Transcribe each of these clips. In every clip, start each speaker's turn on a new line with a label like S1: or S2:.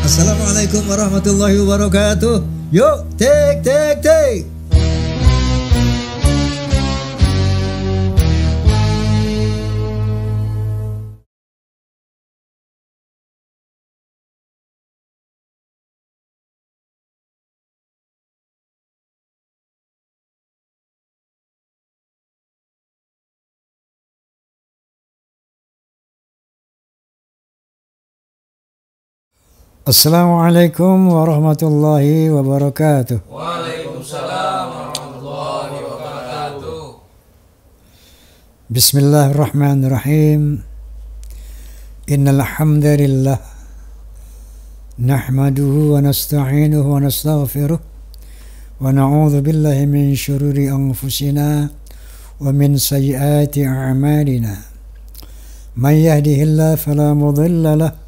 S1: Assalamualaikum warahmatullahi wabarakatuh. Yuk, take. Assalamualaikum warahmatullahi wabarakatuh.
S2: Waalaikumsalam warahmatullahi wabarakatuh.
S1: Bismillahirrahmanirrahim. Innal hamdalillah nahmaduhu wa nasta'inuhu wa nastaghfiruh wa na'udzu billahi min syururi anfusina wa min sayyiati a'malina. May yahdihillahu fala mudilla lahu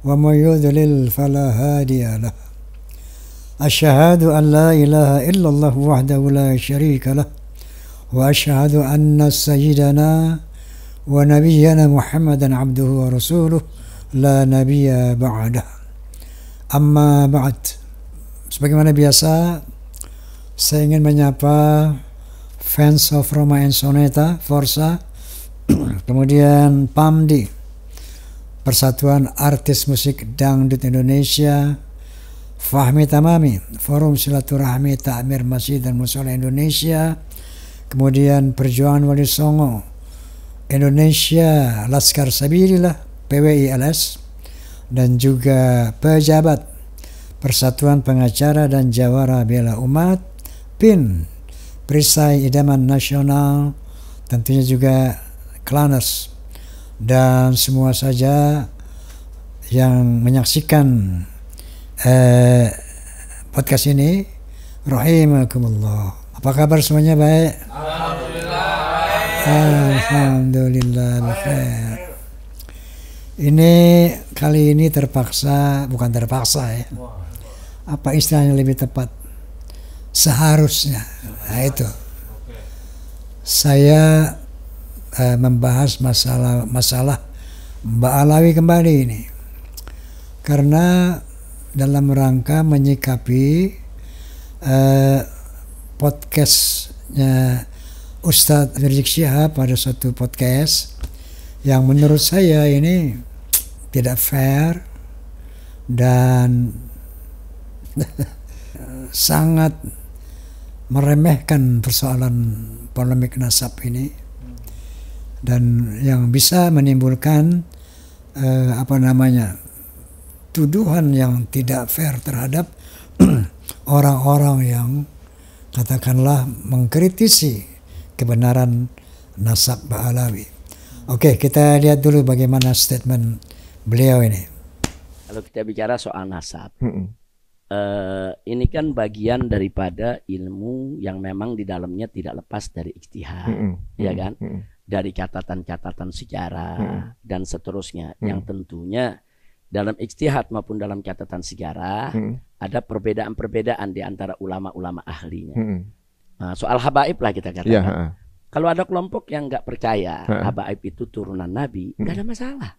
S1: ومن يضلل فلا هادي له أشهد أن لا إله إلا الله وحده لا شريك له وأشهد أن سيدنا ونبينا محمدا عبده ورسوله لا نبي بعده أما بعد. Sebagaimana biasa, saya ingin menyapa fans of Roma and Soneta, Forza, kemudian PAMDI, Persatuan Artis Musik Dangdut Indonesia, Fahmi Tamami, Forum Silaturahmi Takmir Masjid dan Mushola Indonesia, kemudian Perjuangan Wali Songo Indonesia, Laskar Sabilillah, PWI-LS, dan juga pejabat Persatuan Pengacara dan Jawara Bela Umat, PIN, Perisai Idaman Nasional, tentunya juga Klaners, dan semua saja yang menyaksikan podcast ini, rahimakumullah. Apa kabar semuanya? Baik? Alhamdulillah khair. Ini kali ini bukan terpaksa ya. Apa istilahnya lebih tepat? Seharusnya. Nah itu. Saya membahas masalah Mbak Alawi kembali ini, karena dalam rangka menyikapi podcastnya Ustadz Rizik Syihab pada suatu podcast yang menurut saya ini tidak fair dan sangat meremehkan persoalan polemik nasab ini, dan yang bisa menimbulkan tuduhan yang tidak fair terhadap orang-orang yang katakanlah mengkritisi kebenaran nasab Mbak Alawi. Oke, kita lihat dulu bagaimana statement beliau ini.
S2: Kalau kita bicara soal nasab, ini kan bagian daripada ilmu yang memang di dalamnya tidak lepas dari ijtihad, ya kan? Dari catatan-catatan sejarah dan seterusnya, yang tentunya dalam ijtihad maupun dalam catatan sejarah ada perbedaan-perbedaan di antara ulama-ulama ahlinya. Soal habaib lah kita katakan. Kalau ada kelompok yang nggak percaya habaib itu turunan Nabi, nggak ada masalah.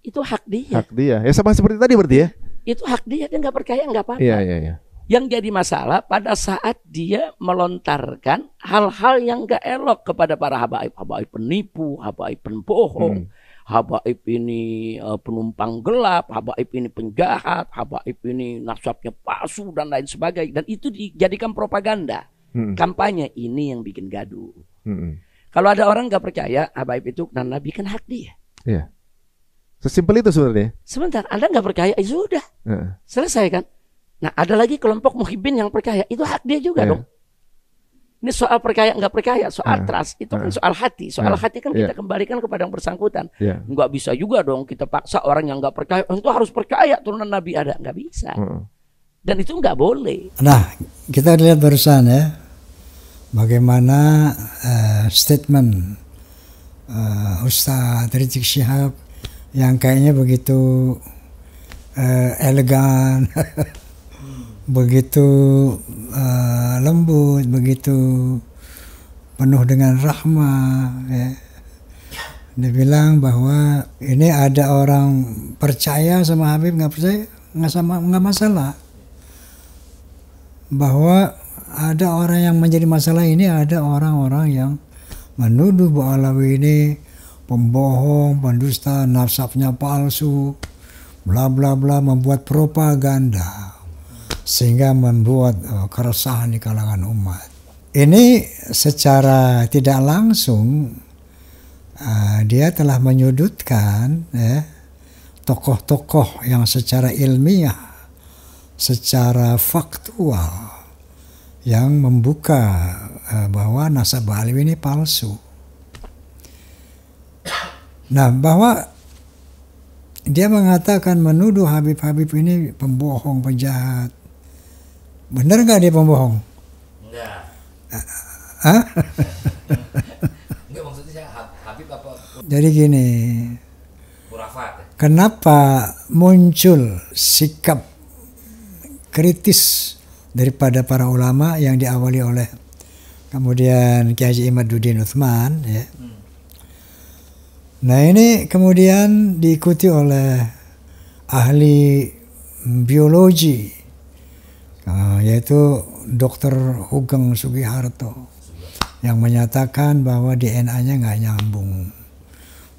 S2: Itu hak dia.
S3: Hak dia. Ya sama seperti tadi berarti ya?
S2: Itu hak dia nggak percaya nggak apa-apa.
S3: Iya.
S2: Yang jadi masalah pada saat dia melontarkan hal-hal yang gak elok kepada para habaib. Habaib penipu, habaib pembohong, habaib ini penumpang gelap, habaib ini penjahat, habaib ini nasabnya palsu dan lain sebagainya. Dan itu dijadikan propaganda. Kampanye ini yang bikin gaduh. Kalau ada orang gak percaya habaib itu dan Nabi, kan hak dia.
S3: Iya. Sesimpel itu sebenarnya.
S2: Sebentar, Anda gak percaya, sudah. Selesai kan? Nah, ada lagi kelompok muhibbin yang percaya, itu hak dia juga dong. Ini soal percaya nggak percaya, soal trust, itu kan soal hati. Soal hati kan kita kembalikan kepada yang bersangkutan. Nggak bisa juga dong kita paksa orang yang nggak percaya, itu harus percaya turunan Nabi ada, nggak bisa. Dan itu nggak boleh.
S1: Nah, kita lihat barusan ya, bagaimana statement Ustadz Rizik Syihab yang kayaknya begitu elegan, begitu lembut, begitu penuh dengan rahmah ya. Dia bilang bahwa ini ada orang percaya sama Habib, nggak percaya, nggak masalah. Bahwa ada orang yang menjadi masalah ini, ada orang-orang yang menuduh Bu Alawi ini pembohong, pendusta, nasabnya palsu, bla bla bla, membuat propaganda sehingga membuat keresahan di kalangan umat. Ini secara tidak langsung dia telah menyudutkan tokoh-tokoh yang secara ilmiah, secara faktual yang membuka bahwa nasab Alawi ini palsu. Nah, bahwa dia mengatakan menuduh Habib-Habib ini pembohong, penjahat. Benar nggak dia pembohong?
S4: Enggak. Enggak, maksudnya saya Habib apa?
S1: Jadi gini,
S4: Khurafat.
S1: kenapa muncul sikap kritis daripada para ulama yang diawali oleh kemudian Kiai Haji Imaduddin Utsman, ya. Nah, ini kemudian diikuti oleh ahli biologi, yaitu Dr. Hugeng Sugiharto, yang menyatakan bahwa DNA-nya nggak nyambung.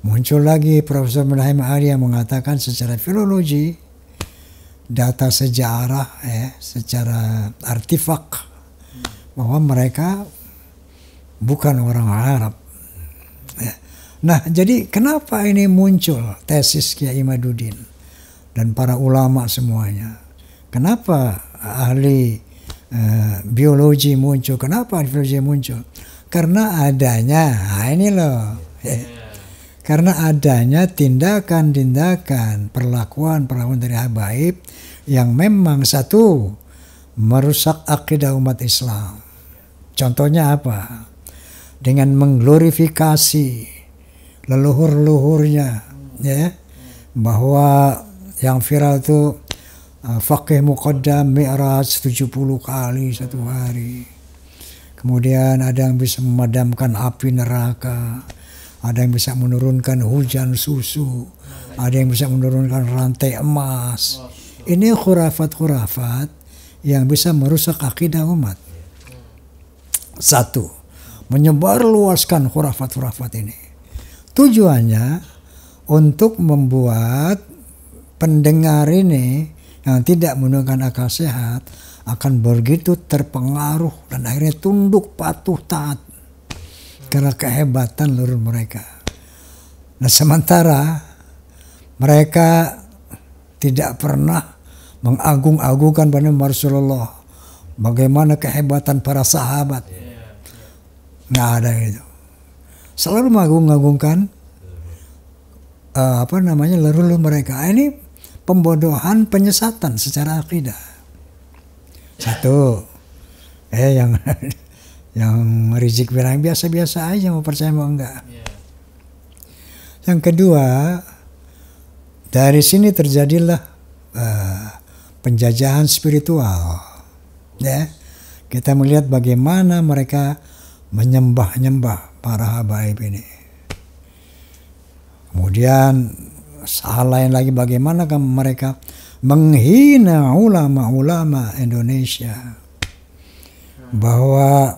S1: Muncul lagi Profesor Mulham Ali yang mengatakan secara filologi, data sejarah, secara artefak, bahwa mereka bukan orang Arab. Nah, jadi kenapa ini muncul tesis Kiai Imaduddin dan para ulama semuanya? Kenapa ahli biologi muncul? Kenapa ahli biologi muncul? Karena adanya, ini loh, karena adanya tindakan-tindakan, perlakuan dari habaib yang memang satu, merusak akidah umat Islam. Contohnya apa? Dengan mengglorifikasi leluhur-leluhurnya, ya, bahwa yang viral itu faqih muqaddam mi'raj 70 kali satu hari. Kemudian ada yang bisa memadamkan api neraka, ada yang bisa menurunkan hujan susu, ada yang bisa menurunkan rantai emas. Ini khurafat-khurafat yang bisa merusak akidah umat. Satu, menyebarluaskan khurafat-khurafat ini. Tujuannya untuk membuat pendengar ini yang tidak menggunakan akal sehat akan begitu terpengaruh dan akhirnya tunduk patuh taat karena kehebatan leluhur mereka. Nah, sementara mereka tidak pernah mengagung-agungkan pada Rasulullah, bagaimana kehebatan para sahabat. Nggak ada itu. Selalu mengagung-agungkan leluhur mereka. Ini pembodohan, penyesatan secara akidah. Satu, yang Rizik bilang biasa-biasa aja, mau percaya mau enggak. Yang kedua, dari sini terjadilah penjajahan spiritual. Ya, kita melihat bagaimana mereka menyembah-nyembah para habaib ini. Kemudian hal lain lagi, bagaimana mereka menghina ulama-ulama Indonesia, bahwa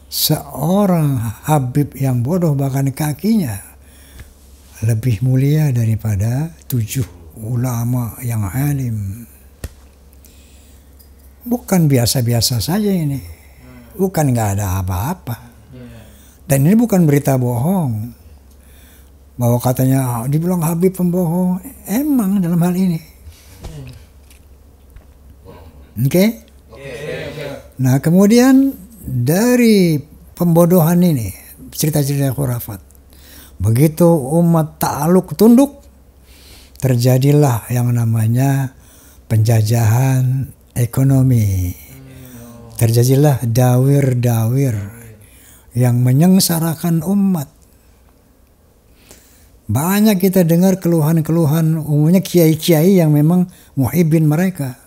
S1: seorang habib yang bodoh bahkan kakinya lebih mulia daripada 7 ulama yang alim. Bukan biasa-biasa saja ini, bukan nggak ada apa-apa. Dan ini bukan berita bohong, bahwa katanya dibilang Habib pembohong. Emang dalam hal ini. Oke? Nah, kemudian dari pembodohan ini, cerita-cerita khurafat, begitu umat takluk tunduk, terjadilah yang namanya penjajahan ekonomi. Terjadilah dawir-dawir yang menyengsarakan umat. Banyak kita dengar keluhan-keluhan, umumnya kiai-kiai yang memang muhibbin mereka.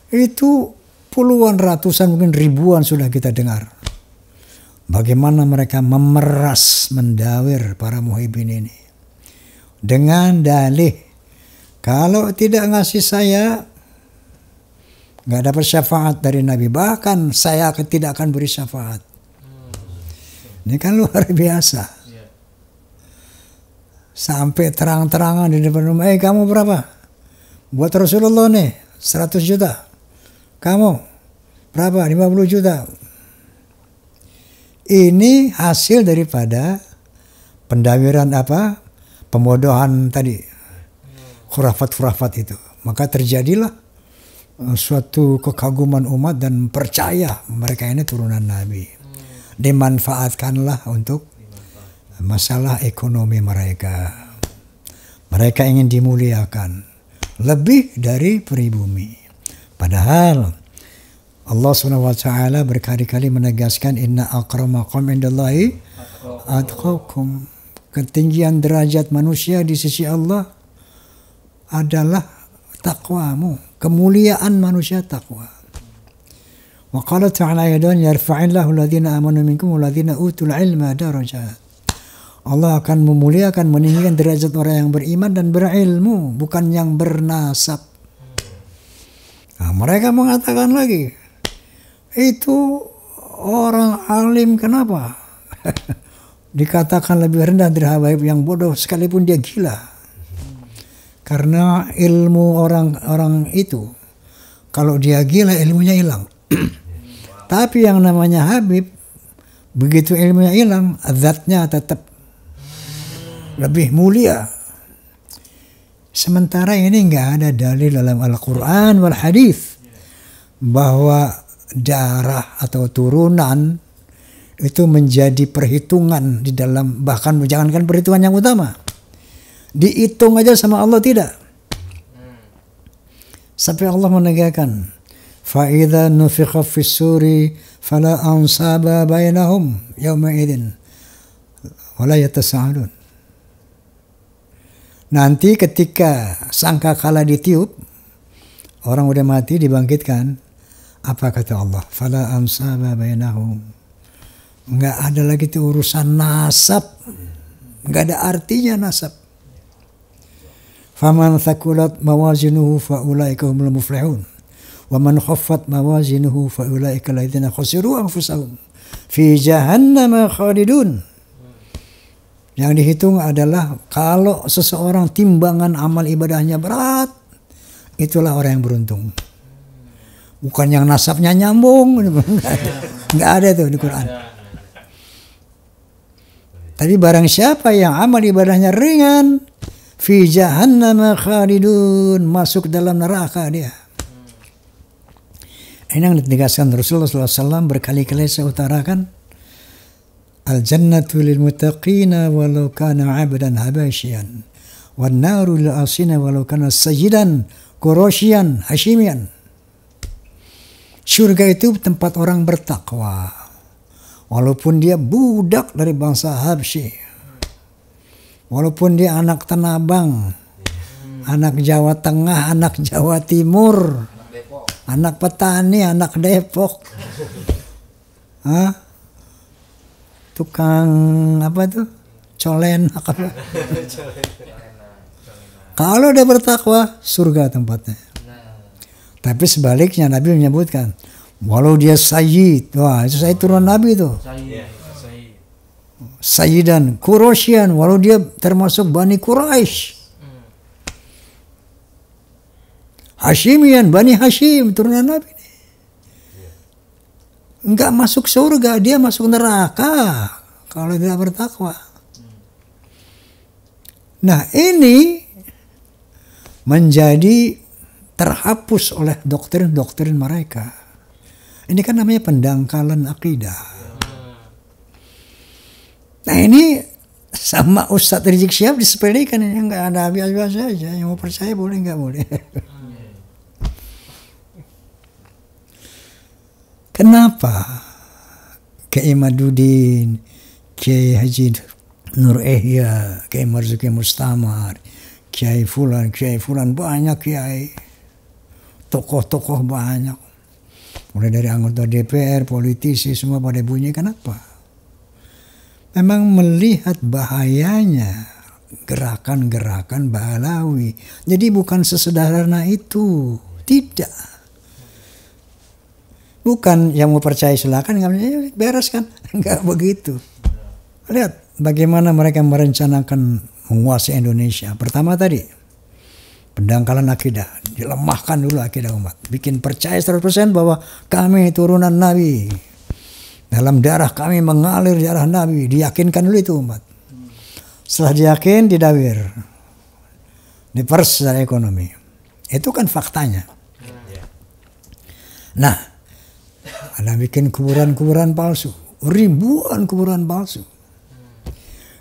S1: Itu puluhan, ratusan, mungkin ribuan sudah kita dengar. Bagaimana mereka memeras, mendawir para muhibbin ini. Dengan dalih Kalau tidak ngasih saya, nggak dapat syafaat dari Nabi. Bahkan saya tidak akan beri syafaat. Ini kan luar biasa. Sampai terang-terangan di depan rumah, kamu berapa? Buat Rasulullah nih, 100 juta. Kamu berapa? 50 juta. Ini hasil daripada pendawiran pembodohan tadi. Khurafat-khurafat itu. Maka terjadilah suatu kekaguman umat dan percaya mereka ini turunan Nabi. Dimanfaatkanlah untuk masalah ekonomi mereka. Mereka ingin dimuliakan lebih dari pribumi. Padahal Allah SWT berkali-kali menegaskan inna akramakum indallahi atqakum. Ketinggian derajat manusia di sisi Allah adalah takwamu. Kemuliaan manusia takwa. Wa qala ta'ala yadan yarfa'illahu alladhina amanu minkum walladhina utul ilma darajat. Allah akan memuliakan, meninggikan derajat orang yang beriman dan berilmu, bukan yang bernasab. Nah, mereka mengatakan lagi, itu orang alim kenapa? Dikatakan lebih rendah dari habaib yang bodoh sekalipun dia gila. Karena ilmu orang itu, kalau dia gila ilmunya hilang. Tapi yang namanya Habib, begitu ilmunya hilang, zatnya tetap lebih mulia. Sementara ini nggak ada dalil dalam Al-Quran wal Hadis bahwa darah atau turunan itu menjadi perhitungan di dalam, bahkan jangankan perhitungan yang utama, dihitung aja sama Allah tidak. Sampai Allah menegakkan, فَإِذَا نُفِخَ فِي السُّورِ فَلَا أَنْصَابَ بَيْنَهُمْ يَوْمَئِذٍ وَلَا يَتَسَاءَلُونَ. Nanti ketika sangkakala ditiup, orang udah mati dibangkitkan, apa kata Allah? Fala ansaba bainahum. Enggak ada lagi tuh urusan nasab. Enggak ada artinya nasab. Faman thaqulat mawazinuhu fa ulaika humul muflihun. Wa man khaffat mawazinuhu fa ulaika alladziina khasiru anfusahum fi jahannam khalidun. Yang dihitung adalah kalau seseorang timbangan amal ibadahnya berat, itulah orang yang beruntung. Bukan yang nasabnya nyambung, nggak ada tuh di Quran. Tapi barang siapa yang amal ibadahnya ringan, fi jahannam khalidun, masuk dalam neraka dia. Ini yang ditegaskan Rasulullah SAW berkali-kali saya utarakan. Al-jannatu lil muttaqina walau kana 'abdan habasyian wan naru lil asina walau kana sayyidan qurasyian hashimian. Surga itu tempat orang bertakwa walaupun dia budak dari bangsa Habsyi, walaupun dia anak Tanabang, anak Jawa Tengah, anak Jawa Timur, anak petani, anak Depok, tukang apa tuh, colen apa? Kalau dia bertakwa, surga tempatnya. Tapi sebaliknya Nabi menyebutkan, walau dia sayyid, wah itu saya turun Nabi itu. Sayyidan, Quraisyan, walau dia termasuk Bani Quraisy. Hashimian, Bani Hashim, turunan Nabi. Enggak masuk surga, dia masuk neraka kalau tidak bertakwa. Nah ini menjadi terhapus oleh doktrin-doktrin mereka. Ini kan namanya pendangkalan akidah. Nah ini sama Ustadz Rizik Syihab disepelekan, ini enggak ada habis-habis saja. Yang mau percaya boleh, enggak boleh. Kenapa Kiai Madudin, Kiai Haji Nur Ihya, Kiai Marzuki Mustamar, Kiai Fulan, banyak kiai, tokoh-tokoh banyak, mulai dari anggota DPR, politisi, semua pada bunyi. Kenapa? Memang melihat bahayanya gerakan-gerakan Ba'alawi. Jadi bukan sesederhana itu, tidak. Bukan yang mau percaya silakan, nggak beres kan, nggak begitu. Lihat bagaimana mereka merencanakan menguasai Indonesia. Pertama tadi, pendangkalan akidah, dilemahkan dulu akidah umat, bikin percaya 100% bahwa kami turunan Nabi, dalam darah kami mengalir darah Nabi, diyakinkan dulu itu umat. Setelah diyakin, didawir, dipers dari ekonomi. Itu kan faktanya. Nah, ada bikin kuburan-kuburan palsu, ribuan kuburan palsu.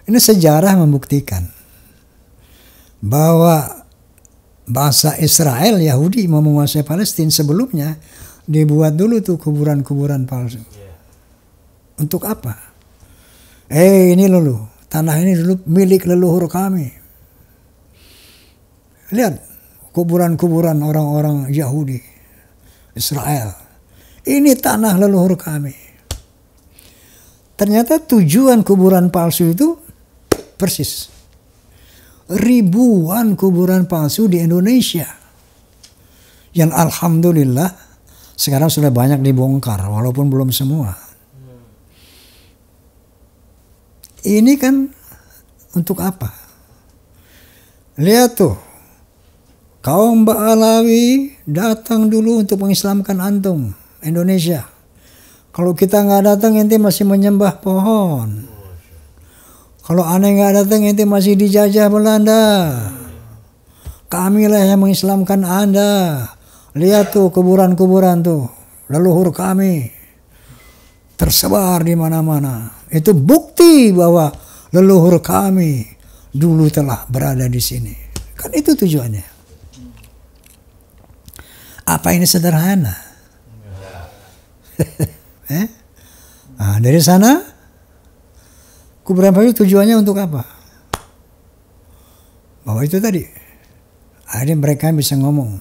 S1: Ini sejarah membuktikan bahwa bangsa Israel, Yahudi mau menguasai Palestina, sebelumnya dibuat dulu tuh kuburan-kuburan palsu. Untuk apa? Ini dulu, tanah ini dulu milik leluhur kami. Lihat kuburan-kuburan orang-orang Yahudi, Israel. Ini tanah leluhur kami. Ternyata tujuan kuburan palsu itu persis. Ribuan kuburan palsu di Indonesia. Yang alhamdulillah sekarang sudah banyak dibongkar, walaupun belum semua. Ini kan untuk apa? Lihat tuh, kaum Ba'alawi datang dulu untuk mengislamkan antum, Indonesia. Kalau kita nggak datang, ente masih menyembah pohon. Kalau aneh nggak datang, ente masih dijajah Belanda. Kamilah yang mengislamkan Anda. Lihat tuh kuburan-kuburan tuh, leluhur kami tersebar di mana-mana. Itu bukti bahwa leluhur kami dulu telah berada di sini. Kan itu tujuannya. Apa ini sederhana? Nah, dari sana kuburan palsu tujuannya untuk apa? Bahwa itu tadi, akhirnya mereka bisa ngomong,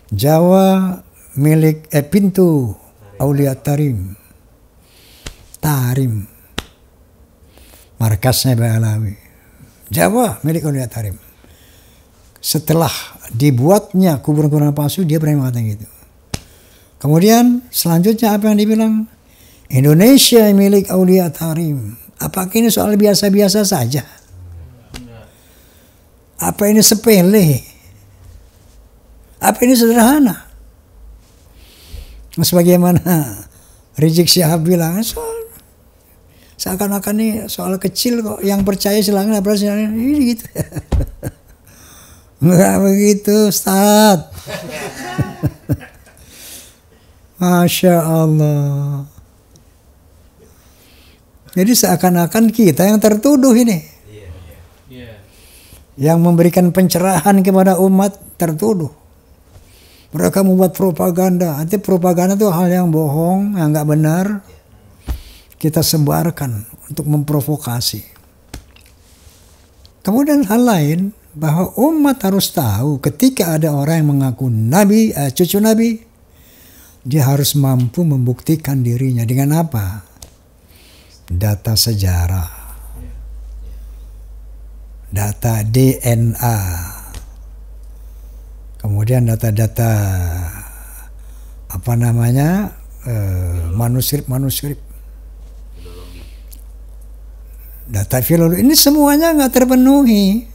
S1: Jawa milik pintu Aulia Tarim, markasnya Ba'alawi. Jawa milik Aulia Tarim. Setelah dibuatnya kuburan-kuburan palsu, dia berani mengatakan gitu. Kemudian selanjutnya apa yang dibilang? Indonesia milik Aulia Tarim. Apakah ini soal biasa-biasa saja? Apa ini sepele? Apa ini sederhana? Sebagaimana Rizik Syihab bilang, seakan-akan ini soal kecil kok, yang percaya silakan, ini gitu. Enggak begitu, Ustaz. Masya Allah. Jadi seakan-akan kita yang tertuduh ini. Yang memberikan pencerahan kepada umat tertuduh. Mereka membuat propaganda. Nanti propaganda itu hal yang bohong, yang nggak benar. Kita sebarkan untuk memprovokasi. Kemudian hal lain, bahwa umat harus tahu ketika ada orang yang mengaku Nabi, cucu Nabi, dia harus mampu membuktikan dirinya dengan apa? Data sejarah, data DNA, kemudian data-data manuskrip, data filologi. Ini semuanya nggak terpenuhi.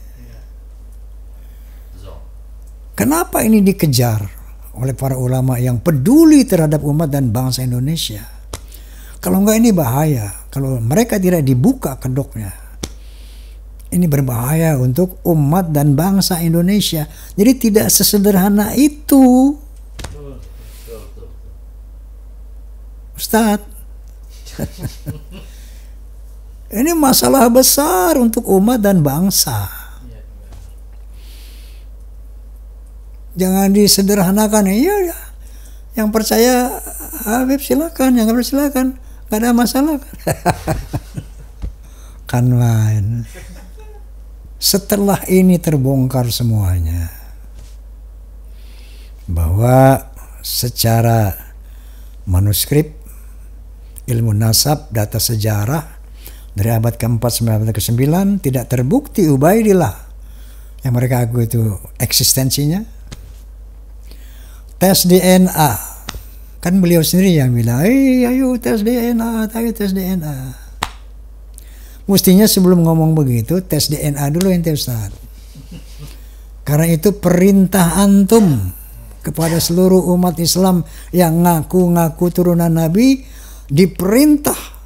S1: Kenapa ini dikejar oleh para ulama yang peduli terhadap umat dan bangsa Indonesia? Kalau enggak, ini bahaya. Kalau mereka tidak dibuka kedoknya, ini berbahaya untuk umat dan bangsa Indonesia. Jadi tidak sesederhana itu, Ustadz. Ini masalah besar untuk umat dan bangsa. Jangan disederhanakan. Iya, yang percaya Habib silakan, yang nggak silakan, nggak ada masalah. Kan lain. Setelah ini terbongkar semuanya, bahwa secara manuskrip, ilmu nasab, data sejarah, Dari abad ke-4 sampai abad ke-9 tidak terbukti Ubaidillah yang mereka akui itu eksistensinya. Tes DNA, kan beliau sendiri yang bilang, ayo tes DNA, ayo tes DNA. Mestinya sebelum ngomong begitu, tes DNA dulu ente Ustaz. Karena itu perintah antum kepada seluruh umat Islam yang ngaku-ngaku turunan Nabi, diperintah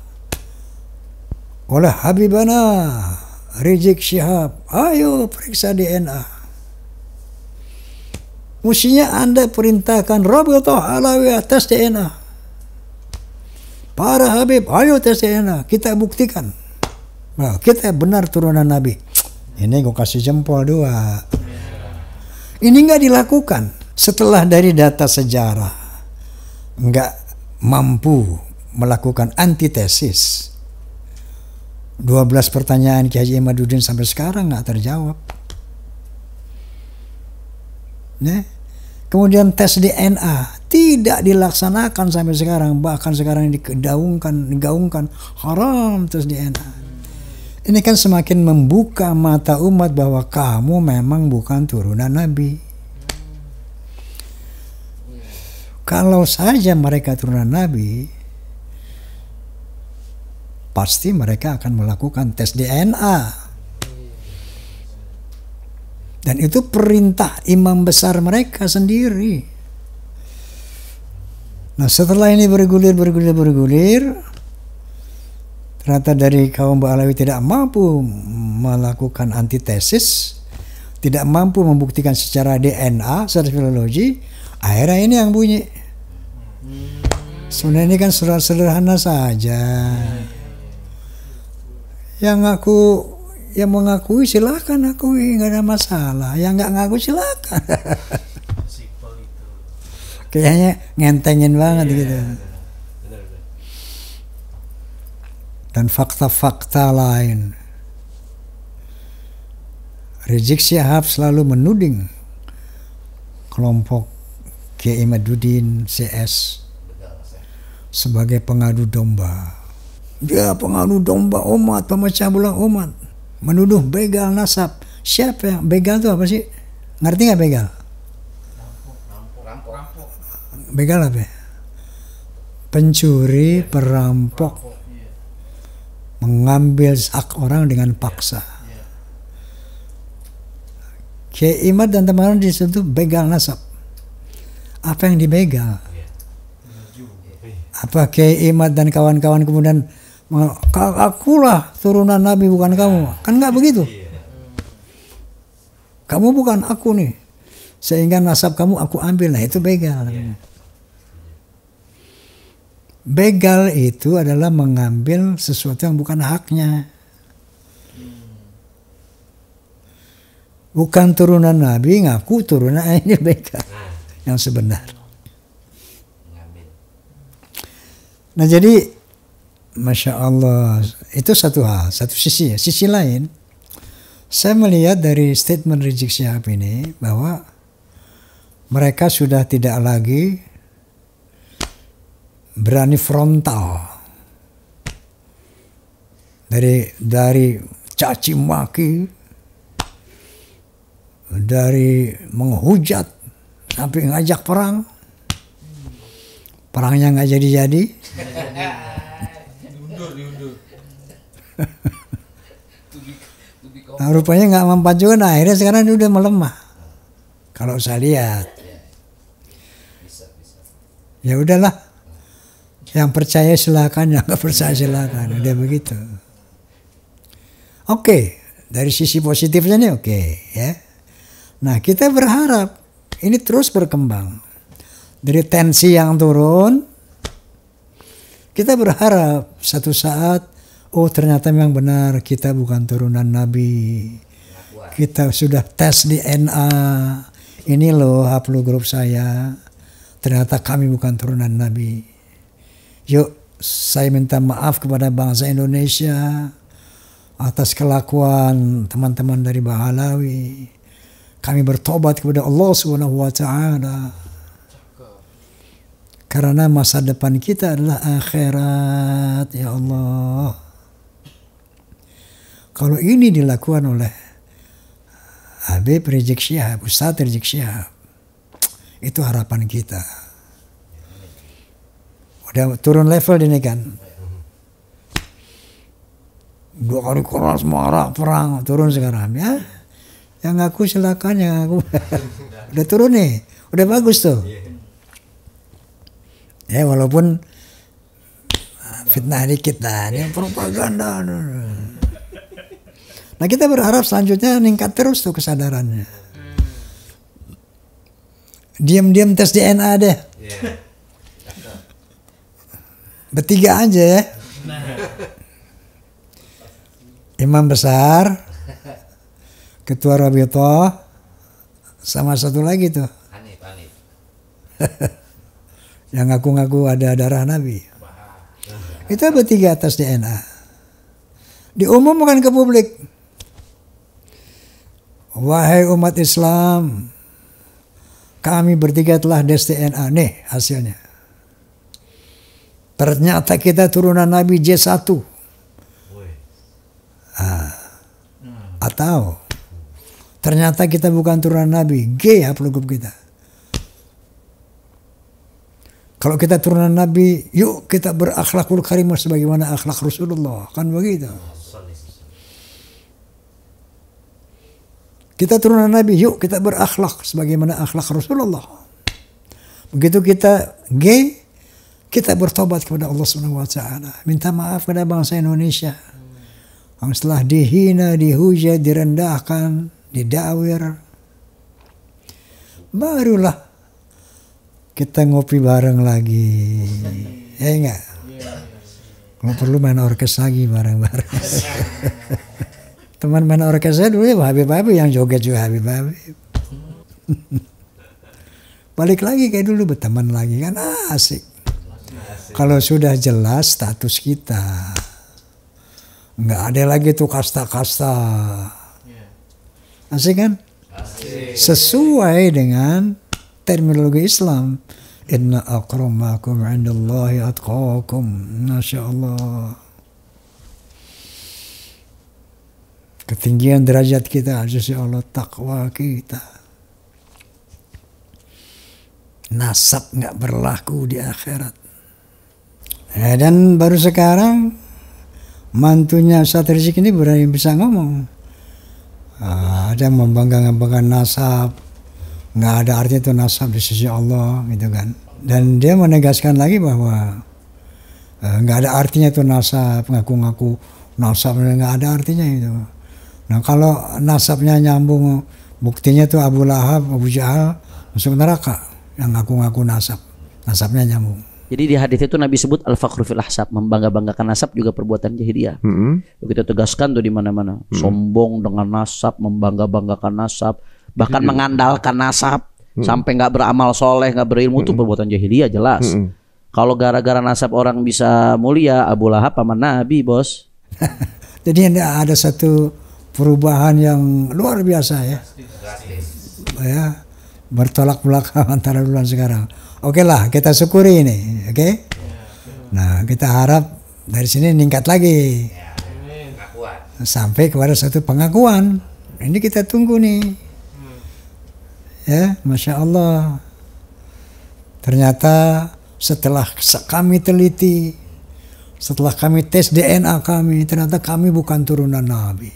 S1: oleh Habibana Rizik Syihab, ayo periksa DNA. Mestinya Anda perintahkan Rabithah Alawiyah tes DNA. Para Habib, ayo tes DNA, kita buktikan. Nah, kita benar turunan Nabi. Ini gue kasih jempol 2. Ini nggak dilakukan. Setelah dari data sejarah nggak mampu melakukan antitesis. 12 pertanyaan Kiai Haji Imaduddin sampai sekarang nggak terjawab. Nah, kemudian tes DNA tidak dilaksanakan sampai sekarang, bahkan sekarang digaungkan haram tes DNA. Ini kan semakin membuka mata umat bahwa kamu memang bukan turunan Nabi. Kalau saja mereka turunan Nabi, pasti mereka akan melakukan tes DNA. Dan itu perintah imam besar mereka sendiri. Nah, setelah ini bergulir, ternyata dari kaum Ba'alawi tidak mampu melakukan antitesis, tidak mampu membuktikan secara DNA, secara filologi, akhirnya ini yang bunyi. Sebenarnya ini kan sederhana saja. Yang mengakui silakan akui, nggak ada masalah. Yang nggak ngaku silakan. Kayaknya ngentengin banget gitu. Dan fakta-fakta lain. Rizik Syihab selalu menuding kelompok Kiai Imaduddin CS sebagai pengadu domba. Dia pengadu domba umat, pemecah belah umat, menuduh begal nasab. Siapa yang begal itu apa sih? Ngerti nggak begal?
S4: Rampok.
S1: Begal apa? Pencuri, perampok, mengambil hak orang dengan paksa. Kiai Imad dan teman-teman disitu begal nasab. Apa yang dibegal? Apa Kiai Imad dan kawan-kawan kemudian akulah turunan Nabi bukan kamu? Kan nggak begitu. Kamu bukan aku nih, sehingga nasab kamu aku ambil. Nah itu begal. Begal itu adalah mengambil sesuatu yang bukan haknya. Bukan turunan Nabi, ngaku turunan, ini begal. Yang sebenar. Nah jadi, Masya Allah, itu satu hal, satu sisi. Sisi lain, saya melihat dari statement Rizik Syihab ini, bahwa mereka sudah tidak lagi berani frontal dari caci maki, dari menghujat sampai ngajak perang, perangnya nggak jadi-jadi. Nah, rupanya nggak mempan juga. Nah, akhirnya sekarang dia udah melemah. Kalau saya lihat, ya udahlah. Yang percaya silakan, yang nggak percaya silakan. Udah begitu. Oke, dari sisi positifnya nih oke, ya. Nah, kita berharap ini terus berkembang. Dari tensi yang turun, kita berharap satu saat, oh ternyata memang benar kita bukan turunan Nabi. Kita sudah tes DNA. Ini loh haplo grup saya. Ternyata kami bukan turunan Nabi. Yuk, saya minta maaf kepada bangsa Indonesia atas kelakuan teman-teman dari Ba'alawi. Kami bertobat kepada Allah Subhanahu wa Ta'ala. Karena masa depan kita adalah akhirat, ya Allah. Kalau ini dilakukan oleh Habib Rizik Syihab, Ustadz Rizik Syihab, itu harapan kita. Udah turun level ini kan. 2 kali keras marah perang, turun sekarang ya. Yang ngaku silakan, yang ngaku udah turun nih, udah bagus tuh. Ya walaupun fitnah dikit lah, ini propaganda. Nah kita berharap selanjutnya meningkat terus tuh kesadarannya. Diam-diam tes DNA deh. Bertiga aja ya. Imam besar, ketua Rabithah, sama satu lagi tuh.
S4: Hanif.
S1: Yang ngaku-ngaku ada darah Nabi. Kita bertiga atas DNA. Diumumkan ke publik. Wahai umat Islam, kami bertiga telah tes DNA. Nih hasilnya. Ternyata kita turunan Nabi J1. Atau ternyata kita bukan turunan Nabi, G haplogrup kita. Kalau kita turunan Nabi, yuk kita berakhlakul karimah sebagaimana akhlak Rasulullah, kan begitu. Kita turunan Nabi, yuk kita berakhlak sebagaimana akhlak Rasulullah. Begitu kita G, kita bertobat kepada Allah Subhanahu wa taala, minta maaf kepada bangsa Indonesia yang setelah dihina, dihujat, direndahkan, didawir. Barulah kita ngopi bareng lagi. Ya enggak? Kalau perlu main orkes lagi bareng-bareng. Teman main orkesnya dulu ya Habib-Habib, yang joget juga Habib-Habib. Balik lagi kayak dulu, berteman lagi kan asik. Kalau sudah jelas status kita, nggak ada lagi tuh kasta-kasta. Asik kan? Sesuai dengan terminologi Islam. Inna akramakum indallahi atqakum. Masya Allah. Ketinggian derajat kita sisi Allah, takwa kita. Nasab nggak berlaku di akhirat. Dan baru sekarang mantunya Ustadz Rizik ini berani bisa ngomong. Ada membanggakan nasab, nggak ada artinya itu nasab di sisi Allah gitu kan. Dan dia menegaskan lagi bahwa nggak ada artinya itu nasab, ngaku-ngaku nasab, nggak ada artinya itu. Nah kalau nasabnya nyambung, buktinya tuh Abu Lahab, Abu Jahal masuk neraka yang ngaku-ngaku nasabnya nyambung.
S2: Jadi di hadis itu Nabi sebut al-fakhru fil ahsab, membangga-banggakan nasab juga perbuatan jahiliyah. Begitu tegaskan tuh di mana-mana. Sombong dengan nasab, membangga-banggakan nasab, bahkan mengandalkan nasab sampai nggak beramal soleh, nggak berilmu itu perbuatan jahiliyah jelas. Kalau gara-gara nasab orang bisa mulia, Abu Lahab paman Nabi, bos.
S1: Jadi ada satu perubahan yang luar biasa ya. Ya, bertolak belakang antara dulu dan sekarang. Oke lah, kita syukuri ini, oke? Nah, kita harap dari sini meningkat lagi sampai kepada satu pengakuan. Ini kita tunggu nih, ya, masya Allah. Ternyata setelah kami teliti, setelah kami tes DNA kami, ternyata kami bukan turunan Nabi.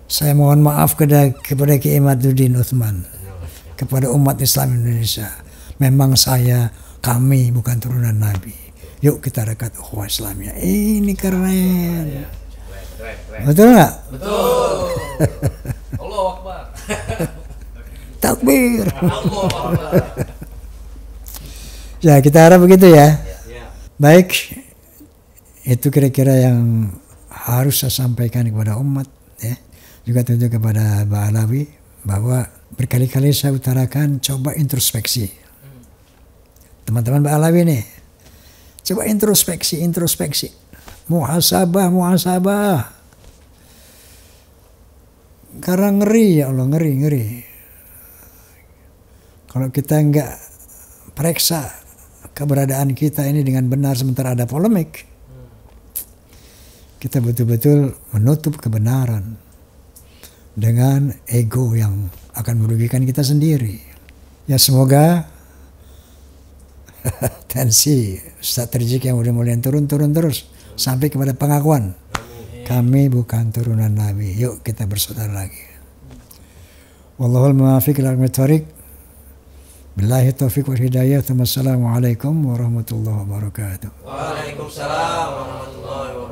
S1: Saya mohon maaf kepada Kiai Imaduddin Utsman, kepada umat Islam Indonesia. Memang kami bukan turunan Nabi. Yuk kita dekat ukhuwah Islamiyah. Ini keren. Betul nggak?
S4: Betul. Allahu Akbar.
S1: Takbir.
S4: Allahu Akbar.
S1: Ya kita harap begitu ya. Baik, itu kira-kira yang harus saya sampaikan kepada umat. Ya. Juga tentu kepada Mbak Alawi, bahwa berkali-kali saya utarakan coba introspeksi. Teman-teman Mbak Alawi nih, coba introspeksi. Muhasabah. Karena ngeri ya Allah, ngeri. Kalau kita nggak periksa keberadaan kita ini dengan benar sementara ada polemik, kita betul-betul menutup kebenaran dengan ego yang akan merugikan kita sendiri. Ya semoga tensi Ustaz Terjik yang udah mulai turun terus sampai kepada pengakuan kami bukan turunan Nabi. Yuk kita bersaudara lagi. Wallahul muwaffiq ila aqwamit thoriq. Billahi taufiq wal hidayah. Assalamualaikum warahmatullahi wabarakatuh.
S4: Waalaikumsalam warahmatullahi wabarakatuh.